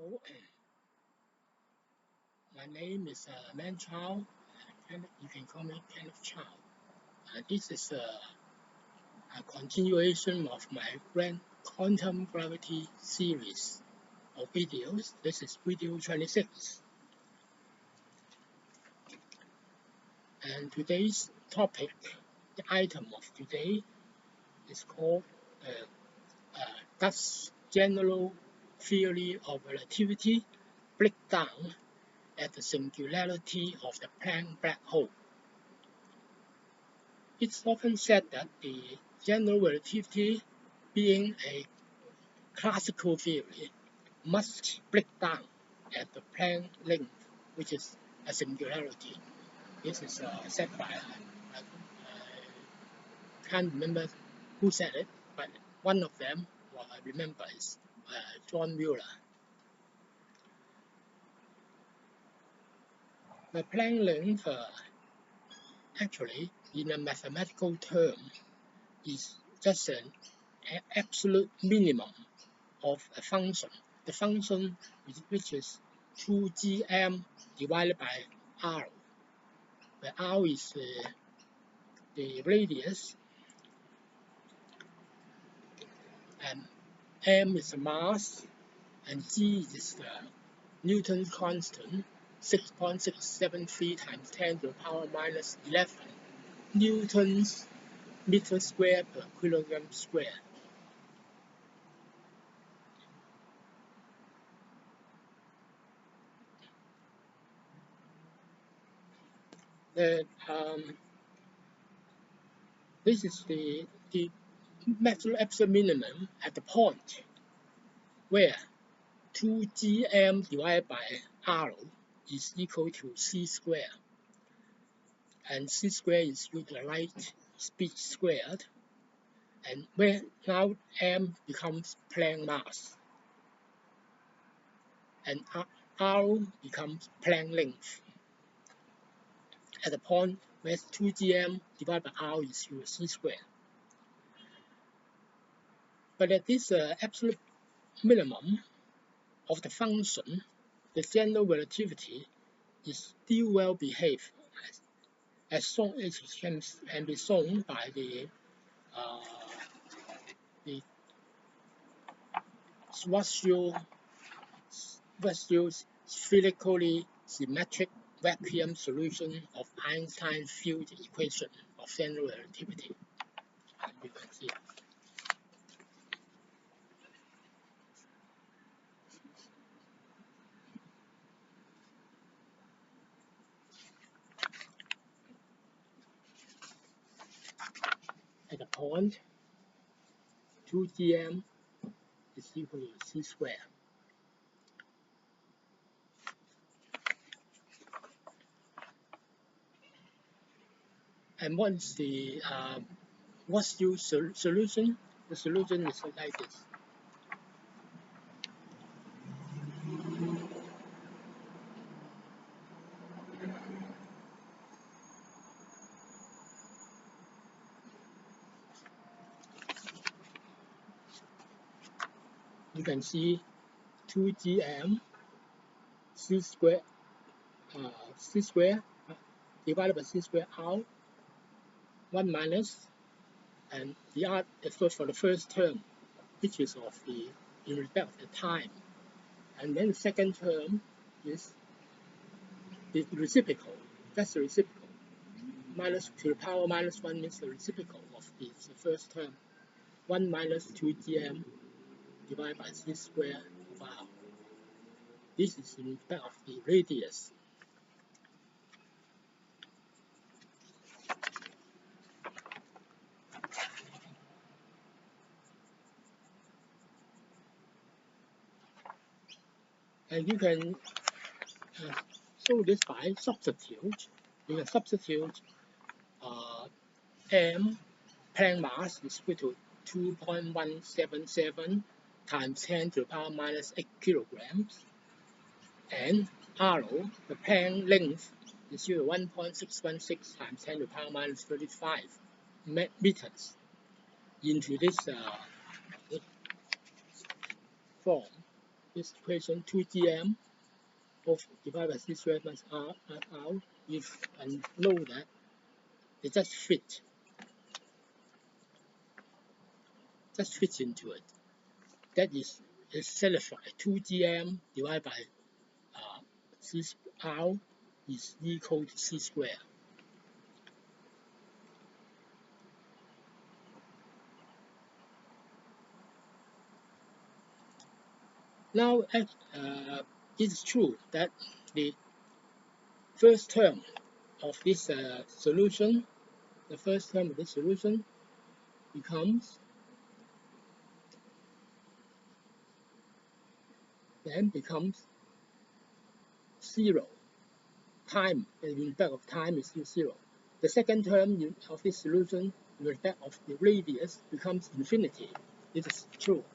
Hello, my name is Man Chow. You can call me Kenneth Chow. This is a continuation of my quantum gravity series of videos. This is video 26. And today's topic, the item of today, is called Does General Theory of Relativity break down at the singularity of the Planck black hole? It's often said that the general relativity, being a classical theory, must break down at the Planck length, which is a singularity. This is said by, I can't remember who said it, but one of them, what I remember, is John Mueller. The Planck length, actually, in a mathematical term, is just an absolute minimum of a function. The function which is 2gm divided by r, where r is the radius and m is the mass and g is the Newton's constant, 6.673 times 10 to the power minus 11 Newtons meter square per kilogram square. This is the absolute minimum at the point where 2gm divided by r is equal to c squared, and c squared is with the light speed squared, and where now m becomes Planck mass, and r becomes Planck length at the point where 2gm divided by r is equal to c squared. But at this absolute minimum of the function, the general relativity is still well behaved, as shown, it can be shown by the Schwarzschild spherically symmetric vacuum solution of Einstein's field equation of general relativity. And you can see at the point 2gm is equal to c squared. And what's the solution? The solution is like this. You can see 2gm c squared divided by c squared r 1 minus, and the r for the first term, which is of the in respect of the time, and then the second term is the reciprocal. That's the reciprocal. Minus to the power minus 1 means the reciprocal of the first term. 1 minus 2gm divided by c squared of r. This is in respect of the radius. And you can show this by substitute. You can substitute m Planck mass is equal to 2.177 times 10 to the power minus 8 kilograms, and r, the Planck length, is equal to 1.616 times 10 to the power minus 35 meters into this form. this equation 2gm of divided by c squared minus r out, if and know that they just fit into it. That is satisfied. 2gm divided by c r is equal to c squared. Now, it is true that the first term of this solution, becomes zero. Time, in respect of time, is still zero. The second term of this solution, in respect of the radius, becomes infinity. This is true.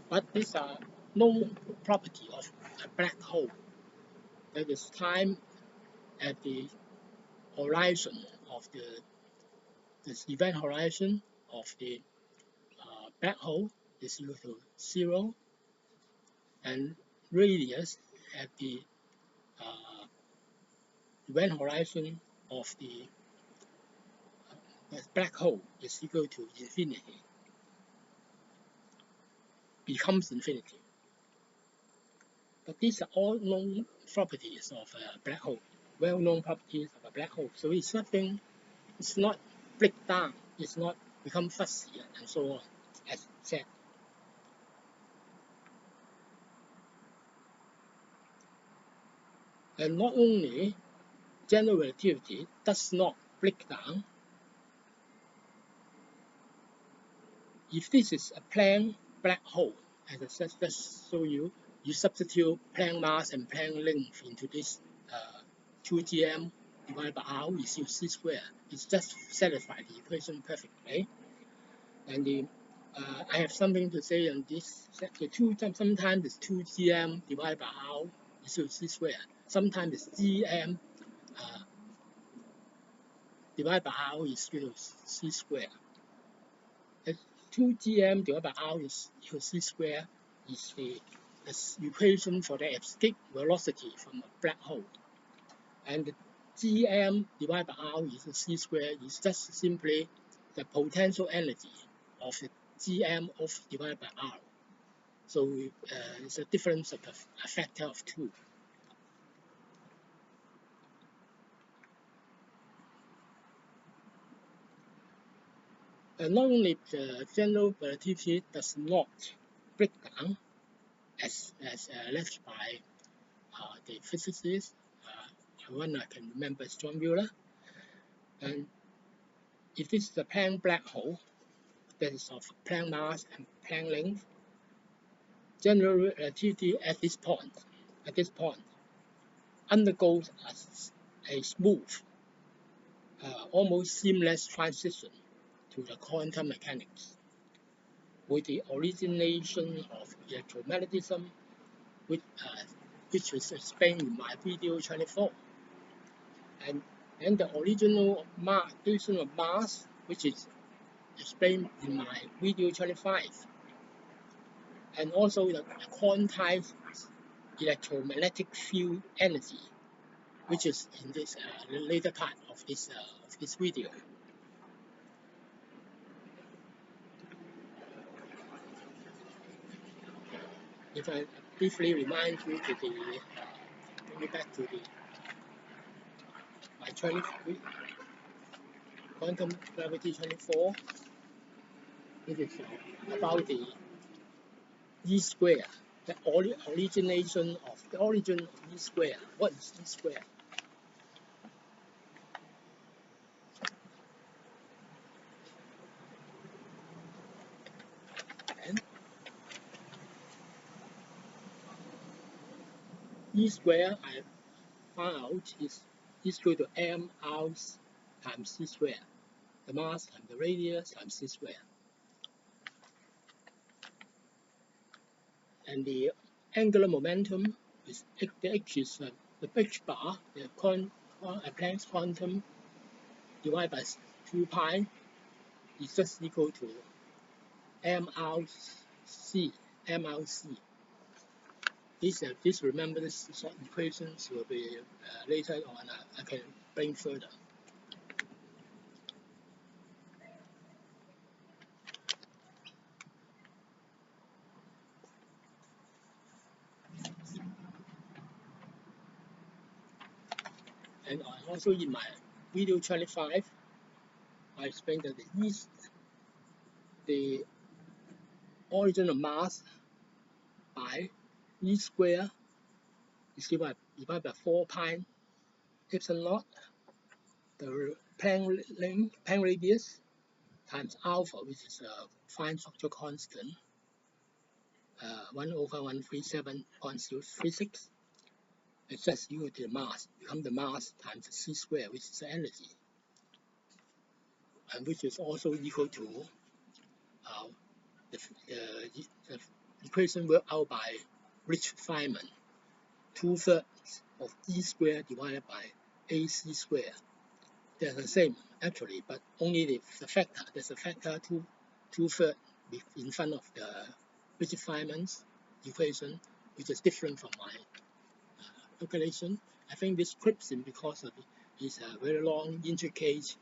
But these are known property of a black hole. That is, time at the horizon of this event horizon of the black hole is equal to zero, and radius at the event horizon of the black hole is equal to infinity, becomes infinity. But these are all known properties of a black hole, well-known properties of a black hole. So it's nothing, it's not break down, it's not become fuzzy and so on, as said. And not only general relativity does not break down. If this is a Planck black hole, as I just show you, you substitute Planck mass and Planck length into this 2gm divided by r is equal to c squared. It's just satisfied the equation perfectly. And I have something to say on this. Sometimes it's 2gm divided by r is equal to c squared. Sometimes it's gm divided by r is equal to c squared. 2gm divided by r is equal to c squared is the equation for the escape velocity from a black hole. And the gm divided by r is equal to c squared is just simply the potential energy of the gm of divided by r. So it's a difference of a factor of 2. Not only the general relativity does not break down as left by the physicist, one I can remember is John Wheeler. And if this is a Planck black hole that is of Planck mass and Planck length, general relativity at this point undergoes a smooth, almost seamless transition to the quantum mechanics, with the origination of electromagnetism, which was explained in my video 24, and the original of mass, which is explained in my video 25, and also the quantized electromagnetic field energy, which is in this later part of this video. If I briefly remind you to bring me back to my quantum gravity 24, it is about the E square, the origin of E square. What is E square? And E square, I found out, is equal to m r times c square. The mass times the radius times c square. And the angular momentum is the h is the h bar, the Planck's quantum divided by 2 pi is just equal to mrc. This remember this sort of equations will be later on. I can bring further. And also in my video 25, I explained that the origin of mass by E square is divided by 4 pi epsilon naught, the Planck radius times alpha, which is a fine structure constant, 1/137.036. It's just equal to the mass, become the mass times the c square, which is the energy, and which is also equal to the equation worked out by Rich-Feynman, 2/3 of E squared divided by AC squared. They're the same actually, but only the factor. There's a factor 2/3 in front of the Rich-Feynman's equation, which is different from my calculation. I think this creeps in because of it's a very long, intricate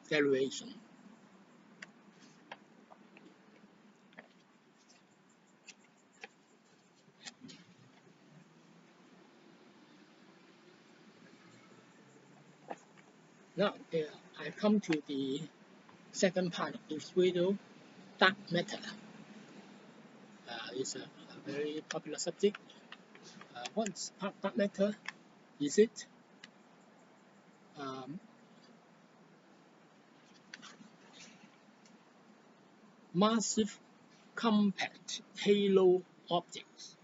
derivation. Now, I come to the second part of this video, dark matter. It's a very popular subject. What's dark matter? Is it massive compact halo objects,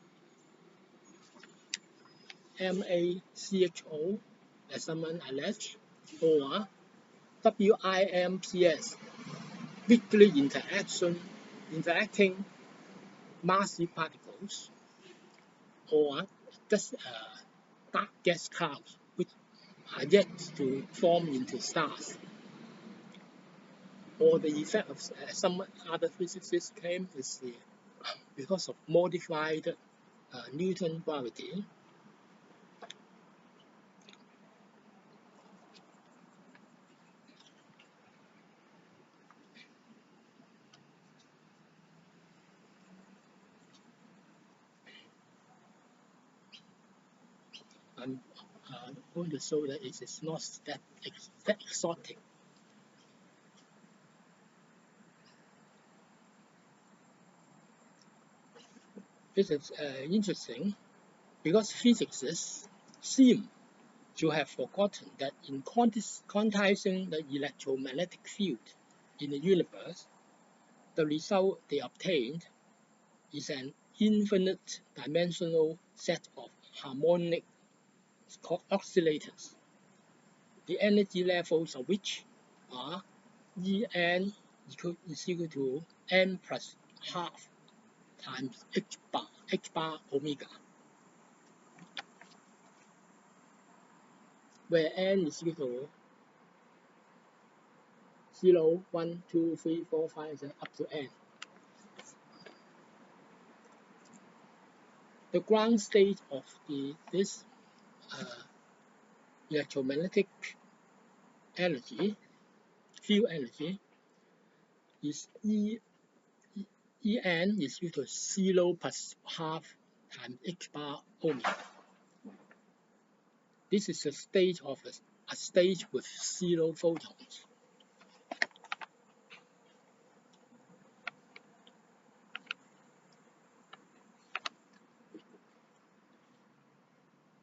MACHO, as someone alleged, or WIMPs, weakly interacting massive particles, or just dark gas clouds which are yet to form into stars. Or the effect of some other physicists claim is because of modified Newtonian gravity. I'm going to show that it is not that exotic. This is interesting because physicists seem to have forgotten that in quantizing the electromagnetic field in the universe, the result they obtained is an infinite dimensional set of harmonic oscillators, the energy levels of which are En is equal to n plus half times h bar omega, where n is equal to 0, 1, 2, 3, 4, 5, and up to n. The ground state of this electromagnetic energy, field energy, is En is equal to 0 plus half times h bar omega. This is a state of a state with 0 photons.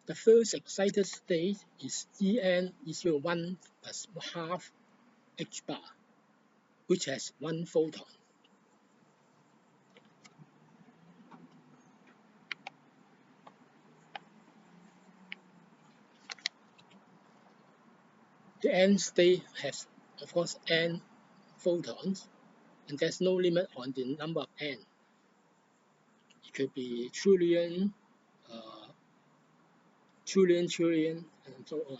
The first excited state is En is equal to 1 plus half h bar, which has 1 photon. The n state has, of course, n photons, and there's no limit on the number of n. It could be trillion, trillion, and so on.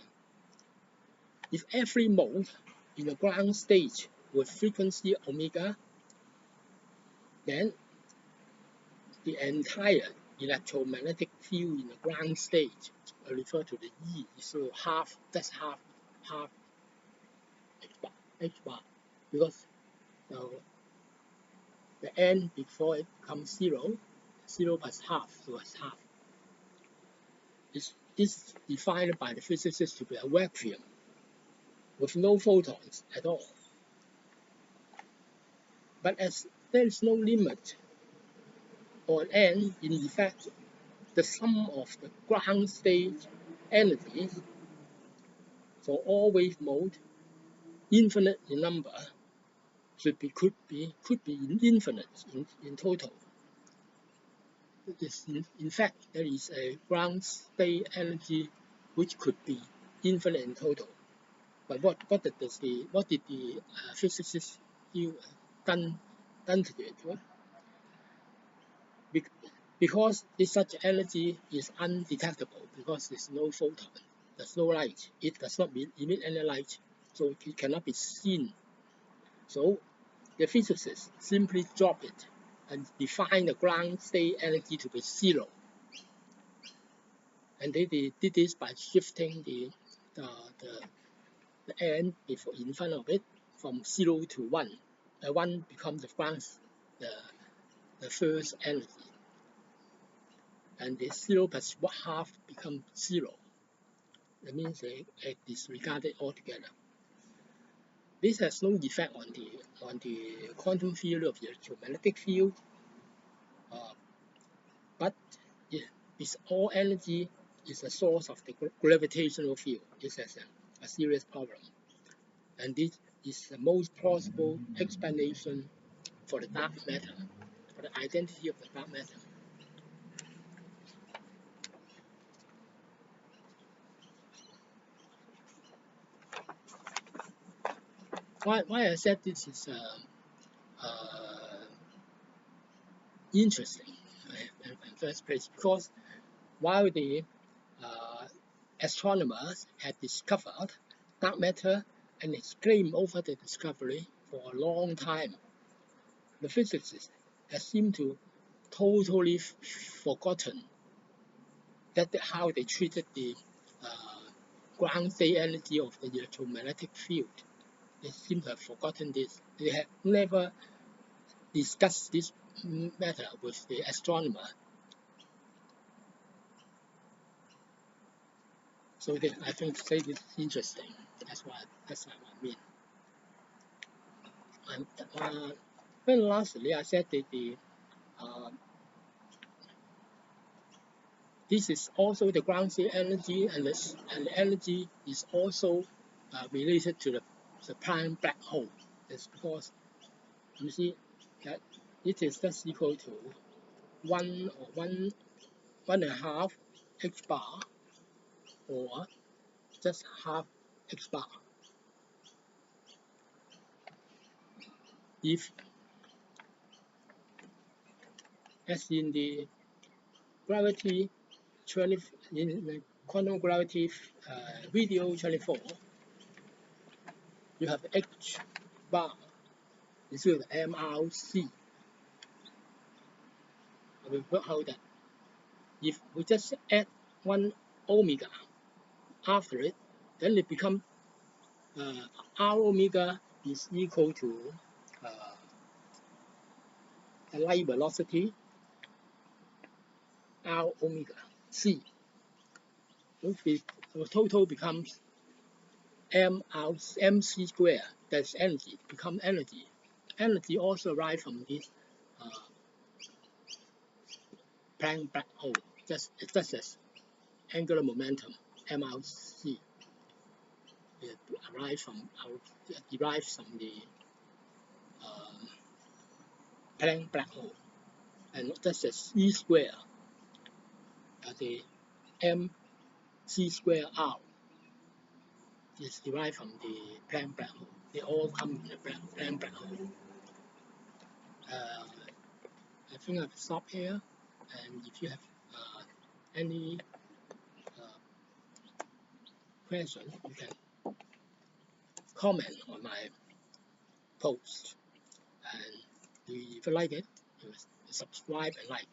If every mode in the ground state with frequency omega, then the entire electromagnetic field in the ground state, I refer to the E, so that's half h bar, because the n before it becomes 0 plus half, so it's half. This is defined by the physicists to be a vacuum with no photons at all. But as there is no limit on n, in effect, the sum of the ground state energies for all wave mode, infinite in number, could be infinite in total. In fact, there is a ground state energy which could be infinite in total. But what did the physicists done to it? Because such energy is undetectable, because there's no photon, there's no light, it does not emit any light, so it cannot be seen. So the physicists simply drop it and define the ground state energy to be 0. And they did this by shifting the n before in front of it from 0 to 1. 1 becomes the first energy, and the 0 plus half becomes 0. That means they disregard it altogether. This has no effect on the quantum theory of the electromagnetic field, but it's all energy is a source of the gravitational field. This is a serious problem, and this is the most plausible explanation for the dark matter, for the identity of the dark matter. Why I said this is interesting in first place, because while the astronomers had discovered dark matter and exclaimed over the discovery for a long time, the physicists have seemed to totally forgotten how they treated the ground state energy of the electromagnetic field. They seem to have forgotten this. They have never discussed this matter with the astronomer. So I think say this is interesting. That's what I mean. And then lastly, I said that this is also the ground state energy, and the energy is also related to the Planck black hole. It's because you see that it is just equal to 1 or 1.5 h bar, or just half h bar. If, as in the gravity in the quantum gravity video 24, you have h bar is equal to mRc. I will work out that if we just add 1 omega after it, then it becomes r omega is equal to the light velocity r omega c. The total becomes mc squared. That's energy. Become energy. Energy also arrives from this Planck black hole. Just as angular momentum mrc derived from the Planck black hole, and just as e squared, the mc squared r is derived from the Planck black hole. They all come from the Planck black hole. I think I've stopped here, and if you have any question, you can comment on my post, and if you like it, subscribe and like.